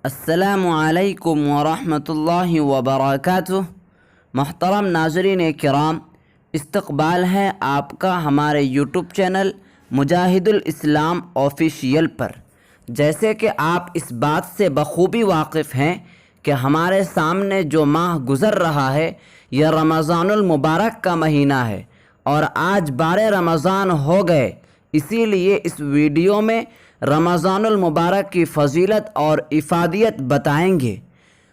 السلام علیکم ورحمۃ اللہ وبرکاتہ۔ محترم ناظرین کرام، استقبال ہے آپ کا ہمارے یوٹیوب چینل مجاہد الاسلام آفیشیل پر۔ جیسے کہ آپ اس بات سے بخوبی واقف ہیں کہ ہمارے سامنے جو ماہ گزر رہا ہے یہ رمضان المبارک کا مہینہ ہے، اور آج 12 رمضان ہو گئے۔ اسی لیے اس ویڈیو میں رمضان المبارک کی فضیلت اور افادیت بتائیں گے۔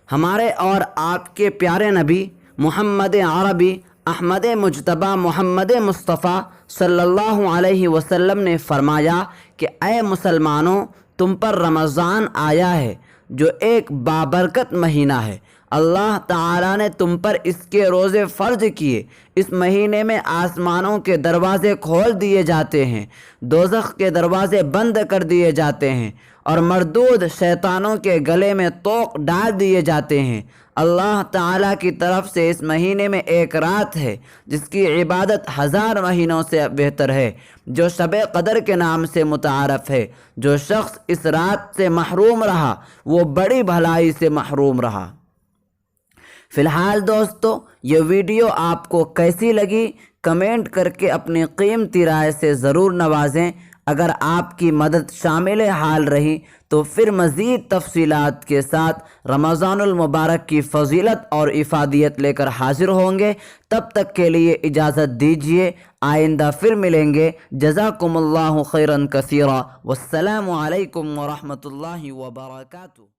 ہمارے اور آپ کے پیارے نبی محمد عربی احمد مجتبی محمد مصطفیٰ صلی اللہ علیہ وسلم نے فرمایا کہ اے مسلمانوں، تم پر رمضان آیا ہے جو ایک بابرکت مہینہ ہے۔ اللہ تعالیٰ نے تم پر اس کے روزے فرض کیے۔ اس مہینے میں آسمانوں کے دروازے کھول دیے جاتے ہیں، دوزخ کے دروازے بند کر دیے جاتے ہیں، اور مردود شیطانوں کے گلے میں طوق ڈال دیے جاتے ہیں۔ اللہ تعالیٰ کی طرف سے اس مہینے میں ایک رات ہے جس کی عبادت 1000 مہینوں سے بہتر ہے، جو شب قدر کے نام سے متعارف ہے۔ جو شخص اس رات سے محروم رہا وہ بڑی بھلائی سے محروم رہا۔ فی الحال دوستو، یہ ویڈیو آپ کو کیسی لگی کمنٹ کر کے اپنی قیمتی رائے سے ضرور نوازیں۔ اگر آپ کی مدد شامل حال رہی تو پھر مزید تفصیلات کے ساتھ رمضان المبارک کی فضیلت اور افادیت لے کر حاضر ہوں گے۔ تب تک کے لیے اجازت دیجیے، آئندہ پھر ملیں گے۔ جزاکم اللہ خیرا کثیرا، والسلام علیکم ورحمۃ اللہ وبرکاتہ۔